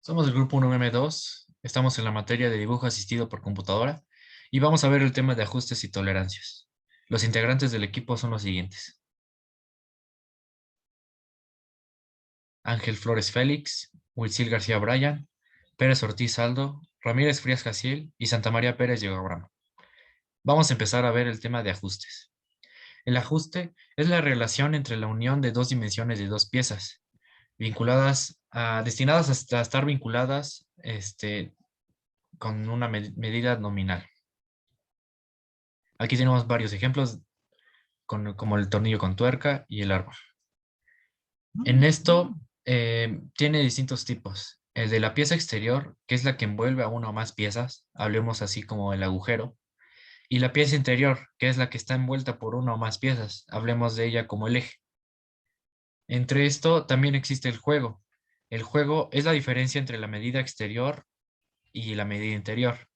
Somos el grupo 1M2, estamos en la materia de dibujo asistido por computadora y vamos a ver el tema de ajustes y tolerancias. Los integrantes del equipo son los siguientes: Ángel Flores Félix, Wilsil García Bryan, Pérez Ortiz Aldo, Ramírez Frías Jaciel y Santa María Pérez Abramo. Vamos a empezar a ver el tema de ajustes. El ajuste es la relación entre la unión de dos dimensiones de dos piezas, destinadas a estar vinculadas con una medida nominal. Aquí tenemos varios ejemplos, como el tornillo con tuerca y el árbol. En esto tiene distintos tipos. El de la pieza exterior, que es la que envuelve a una o más piezas, hablemos así como el agujero, y la pieza interior, que es la que está envuelta por una o más piezas, hablemos de ella como el eje. Entre esto también existe el juego. El juego es la diferencia entre la medida exterior y la medida interior.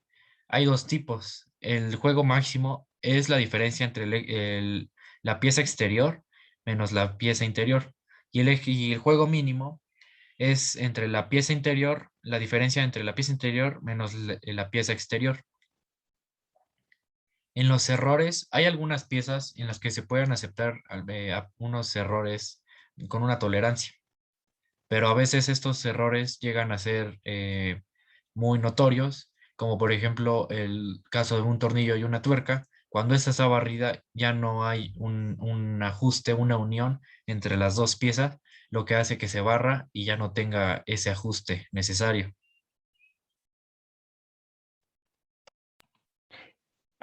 Hay dos tipos. El juego máximo es la diferencia entre la pieza exterior menos la pieza interior. Y el juego mínimo es entre la pieza interior, la diferencia entre la pieza interior menos la pieza exterior. En los errores, hay algunas piezas en las que se pueden aceptar unos errores con una tolerancia, pero a veces estos errores llegan a ser muy notorios, como por ejemplo el caso de un tornillo y una tuerca. Cuando esta está barrida, ya no hay un ajuste, una unión entre las dos piezas, lo que hace que se barra y ya no tenga ese ajuste necesario.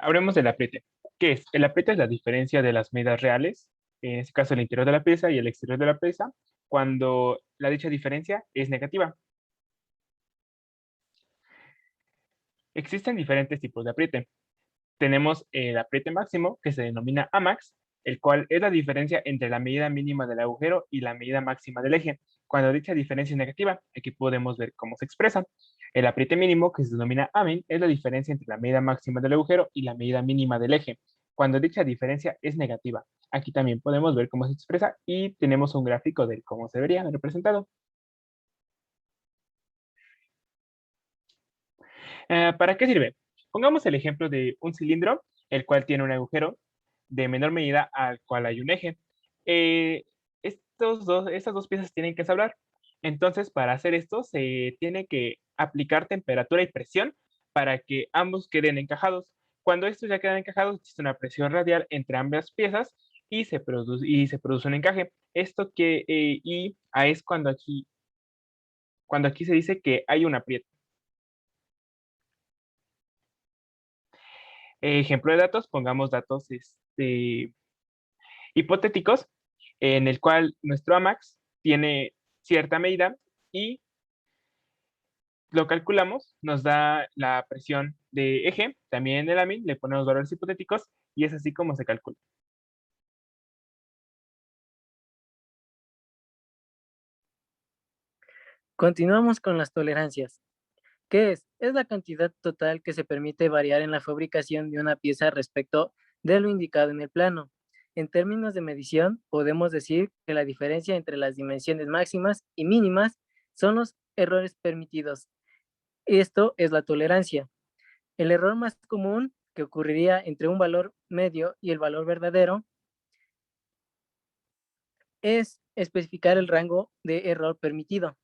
Hablemos del apriete. ¿Qué es? El apriete es la diferencia de las medidas reales, en este caso el interior de la pieza y el exterior de la pieza, cuando la dicha diferencia es negativa. Existen diferentes tipos de apriete. Tenemos el apriete máximo, que se denomina Amax, el cual es la diferencia entre la medida mínima del agujero y la medida máxima del eje. Cuando dicha diferencia es negativa, aquí podemos ver cómo se expresa. El apriete mínimo, que se denomina Amin, es la diferencia entre la medida máxima del agujero y la medida mínima del eje. Cuando dicha diferencia es negativa, aquí también podemos ver cómo se expresa y tenemos un gráfico de cómo se vería representado. ¿Para qué sirve? Pongamos el ejemplo de un cilindro, el cual tiene un agujero de menor medida al cual hay un eje. Eh, estas dos piezas tienen que ensamblar. Entonces, para hacer esto, se tiene que aplicar temperatura y presión para que ambos queden encajados. Cuando estos ya quedan encajados, existe una presión radial entre ambas piezas y se produce un encaje. Es cuando aquí se dice que hay un aprieto. Ejemplo de datos, pongamos datos hipotéticos en el cual nuestro AMAX tiene cierta medida y lo calculamos, nos da la presión de eje, también el AMIN, le ponemos valores hipotéticos y es así como se calcula. Continuamos con las tolerancias. ¿Qué es? Es la cantidad total que se permite variar en la fabricación de una pieza respecto de lo indicado en el plano. En términos de medición, podemos decir que la diferencia entre las dimensiones máximas y mínimas son los errores permitidos. Esto es la tolerancia. El error más común que ocurriría entre un valor medio y el valor verdadero es especificar el rango de error permitido.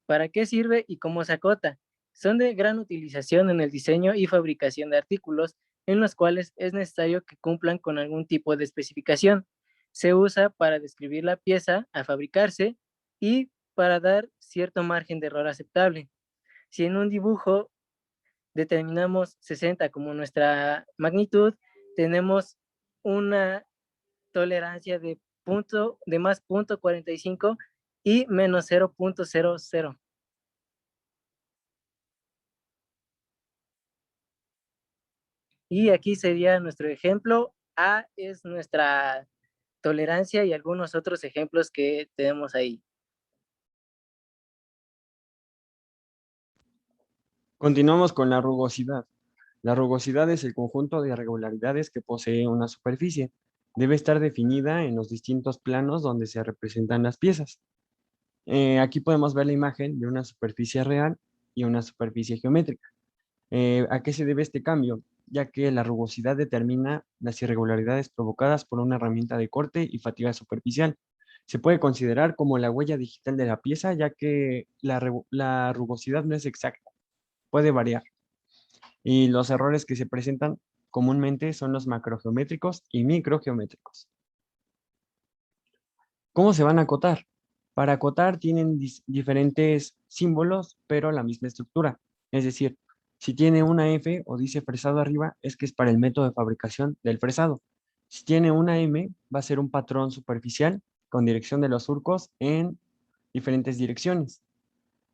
¿Para qué sirve y cómo se acota? Son de gran utilización en el diseño y fabricación de artículos en los cuales es necesario que cumplan con algún tipo de especificación. Se usa para describir la pieza a fabricarse y para dar cierto margen de error aceptable. Si en un dibujo determinamos 60 como nuestra magnitud, tenemos una tolerancia de más 0.45 y menos 0.00. Y aquí sería nuestro ejemplo. A es nuestra tolerancia y algunos otros ejemplos que tenemos ahí. Continuamos con la rugosidad. La rugosidad es el conjunto de irregularidades que posee una superficie. Debe estar definida en los distintos planos donde se representan las piezas. Aquí podemos ver la imagen de una superficie real y una superficie geométrica. ¿A qué se debe este cambio? Ya que la rugosidad determina las irregularidades provocadas por una herramienta de corte y fatiga superficial. Se puede considerar como la huella digital de la pieza, ya que la rugosidad no es exacta, puede variar. Y los errores que se presentan comúnmente son los macrogeométricos y microgeométricos. ¿Cómo se van a acotar? Para acotar tienen diferentes símbolos, pero la misma estructura. Es decir, si tiene una F o dice fresado arriba, es que es para el método de fabricación del fresado. Si tiene una M, va a ser un patrón superficial con dirección de los surcos en diferentes direcciones.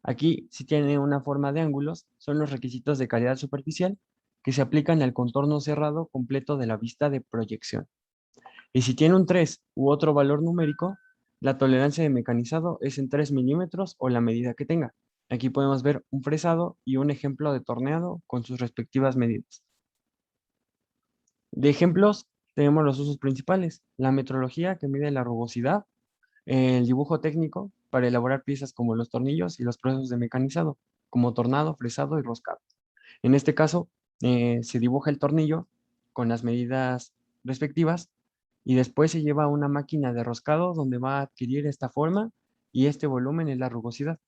Aquí, si tiene una forma de ángulos, son los requisitos de calidad superficial que se aplican al contorno cerrado completo de la vista de proyección. Y si tiene un 3 u otro valor numérico, la tolerancia de mecanizado es en 3 milímetros o la medida que tenga. Aquí podemos ver un fresado y un ejemplo de torneado con sus respectivas medidas. De ejemplos, tenemos los usos principales: la metrología, que mide la rugosidad; el dibujo técnico, para elaborar piezas como los tornillos; y los procesos de mecanizado, como tornado, fresado y roscado. En este caso, se dibuja el tornillo con las medidas respectivas y después se lleva a una máquina de roscado donde va a adquirir esta forma y este volumen es la rugosidad.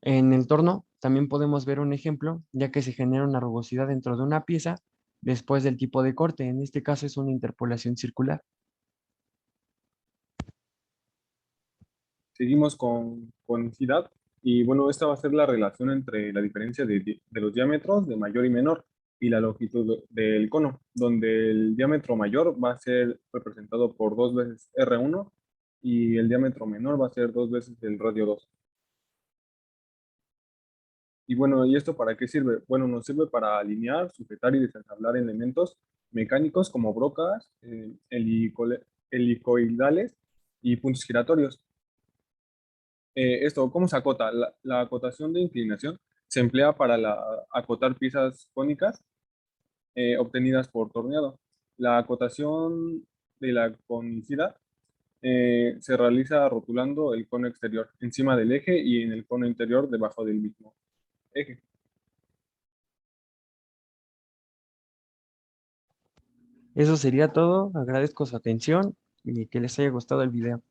En el torno también podemos ver un ejemplo, ya que se genera una rugosidad dentro de una pieza después del tipo de corte. En este caso es una interpolación circular. Seguimos con conicidad y bueno, esta va a ser la relación entre la diferencia de los diámetros de mayor y menor y la longitud del cono, donde el diámetro mayor va a ser representado por 2 veces R1 y el diámetro menor va a ser 2 veces el radio 2. Y bueno, ¿y esto para qué sirve? Bueno, nos sirve para alinear, sujetar y desensamblar elementos mecánicos como brocas, helicoidales y puntos giratorios. Esto, ¿cómo se acota? La acotación de inclinación se emplea para acotar piezas cónicas obtenidas por torneado. La acotación de la conicidad se realiza rotulando el cono exterior encima del eje y en el cono interior debajo del mismo eje. Eso sería todo. Agradezco su atención y que les haya gustado el video.